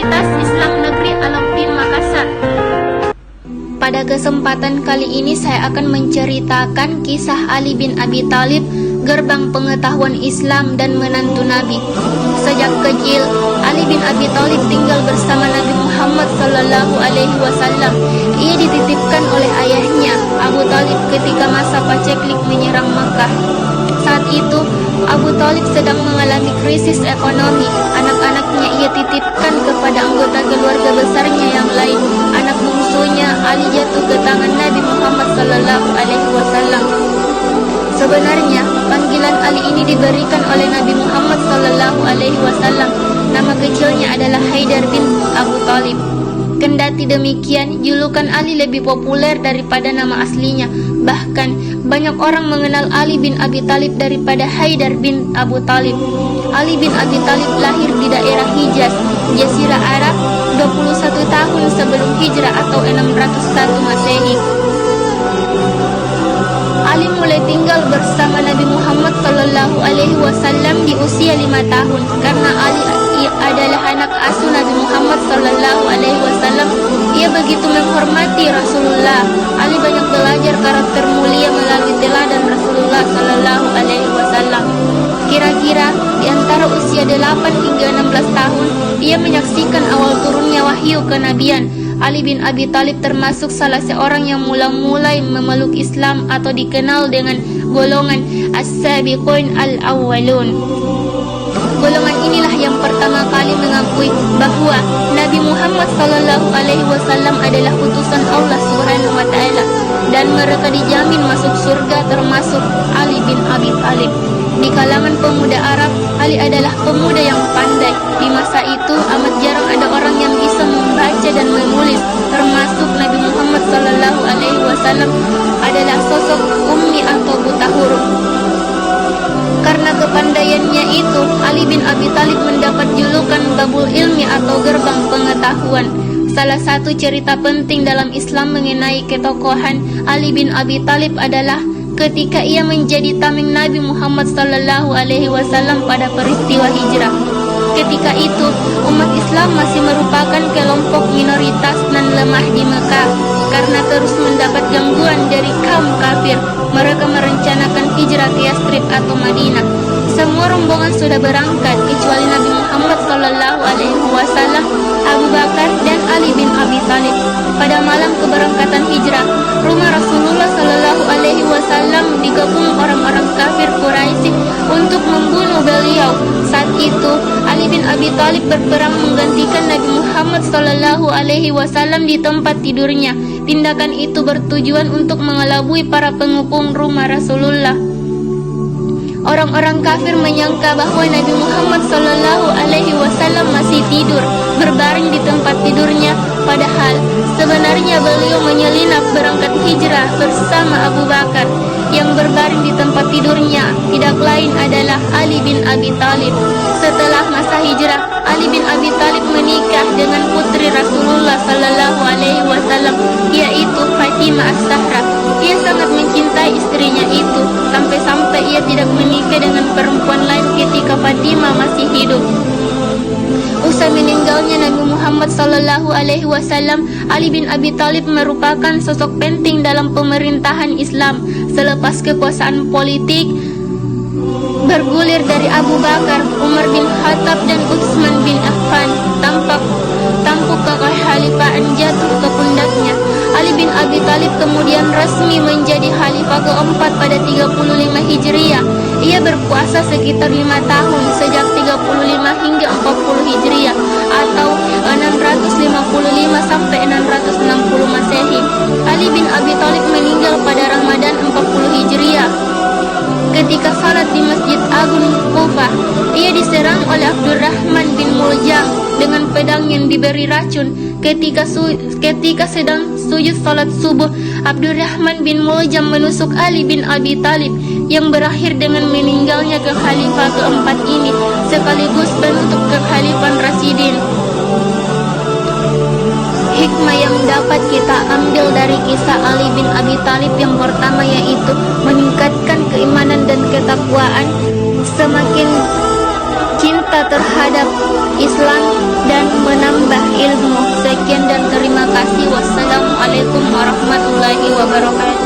Universitas Islam Negeri Al-Mu'min Makassar. Pada kesempatan kali ini saya akan menceritakan kisah Ali bin Abi Thalib, gerbang pengetahuan Islam dan menantu Nabi. Sejak kecil, Ali bin Abi Thalib tinggal bersama Nabi Muhammad SAW. Ia dititipkan oleh ayahnya, Abu Thalib, ketika masa paceklik menyerang Makkah. Saat itu, Abu Thalib sedang mengalami krisis ekonomi. Anak-anaknya ia titipkan kepada anggota keluarga besarnya yang lain. Anak bungsunya Ali jatuh ke tangan Nabi Muhammad SAW. Sebenarnya, panggilan Ali ini diberikan oleh Nabi Muhammad SAW. Nama kecilnya adalah Haidar bin Abu Thalib. Kendati demikian, julukan Ali lebih populer daripada nama aslinya. Bahkan, banyak orang mengenal Ali bin Abi Thalib daripada Haidar bin Abu Thalib. Ali bin Abi Thalib lahir di daerah Hijaz, Jazirah Arab, 21 tahun sebelum hijrah atau 601 Masehi. Ali mulai tinggal bersama Nabi Muhammad SAW di usia 5 tahun. Karena Ali adalah anak asuh Nabi Muhammad SAW, ia begitu menghormati Rasulullah. Ali banyak belajar karakter mulia melalui teladan Rasulullah SAW. Kira-kira di antara usia 8 hingga 16 tahun, ia menyaksikan awal turunnya wahyu kenabian. Ali bin Abi Thalib termasuk salah seorang yang mula-mulai memeluk Islam atau dikenal dengan golongan As-Sabiqun Al-Awwalun. Golongan inilah yang pertama kali mengakui bahwa Nabi Muhammad SAW adalah utusan Allah Subhanahu wa Ta'ala, dan mereka dijamin masuk surga, termasuk Ali bin Abi Thalib. Di kalangan pemuda Arab, Ali adalah pemuda yang pandai. Di masa itu amat jarang ada orang yang bisa membaca dan menulis, termasuk Nabi Muhammad SAW adalah sosok ummi atau buta huruf. Karena kepandaiannya itu, Ali bin Abi Thalib mendapat julukan Babul Ilmi atau gerbang pengetahuan. Salah satu cerita penting dalam Islam mengenai ketokohan Ali bin Abi Thalib adalah ketika ia menjadi tameng Nabi Muhammad SAW pada peristiwa hijrah. Ketika itu, umat Islam masih merupakan kelompok minoritas dan lemah di Mekah. Karena terus mendapat gangguan dari kaum kafir, mereka merencanakan hijrah ke Yastrib atau Madinah. Semua rombongan sudah berangkat kecuali Nabi Muhammad SAW, Abu Bakar dan Ali bin Abi Thalib. Pada malam keberangkatan hijrah, rumah Rasulullah SAW digabung orang-orang kafir Quraisy untuk membunuh beliau. Saat itu, Ali bin Abi Thalib berperang menggantikan Nabi Muhammad SAW di tempat tidurnya. Tindakan itu bertujuan untuk mengelabui para pengepung rumah Rasulullah. Orang-orang kafir menyangka bahwa Nabi Muhammad SAW masih tidur, berbaring di tempat tidurnya. Padahal sebenarnya beliau menyelinap berangkat hijrah bersama Abu Bakar. Yang berbaring di tempat tidurnya tidak lain adalah Ali bin Abi Thalib. Setelah masa hijrah, Ali bin Abi Thalib menikah dengan putri Rasulullah SAW, yaitu Fatimah As-Zahra. Ia sangat mencintai istrinya itu, sampai-sampai ia tidak menikah dengan perempuan lain ketika Fatimah masih hidup. Usai meninggalnya Nabi Muhammad SAW, Ali bin Abi Thalib merupakan sosok penting dalam pemerintahan Islam. Selepas kekuasaan politik bergulir dari Abu Bakar, Umar bin Khattab dan Utsman bin Affan, tampuk kekhalifahan jatuh ke pundaknya. Ali bin Abi Thalib kemudian resmi menjadi khalifah keempat pada 35 Hijriah. Ia berpuasa sekitar 5 tahun sejak 35 hingga 40 Hijriah atau 655 sampai 660 Masehi. Ali bin Abi Thalib meninggal pada Ramadan 40 Hijriah. Ketika salat di Masjid Agung Kufah, ia diserang oleh Abdurrahman bin Muljam dengan pedang yang diberi racun. Ketika sedang sujud salat subuh, Abdurrahman bin Muljam menusuk Ali bin Abi Thalib yang berakhir dengan meninggalnya khalifah keempat ini, sekaligus penutup kekhalifahan Rasyidin. Hikmah yang dapat kita ambil dari kisah Ali bin Abi Thalib yang pertama yaitu meningkatkan keimanan dan ketakwaan, semakin cinta terhadap Islam dan menambah wabarakatuh.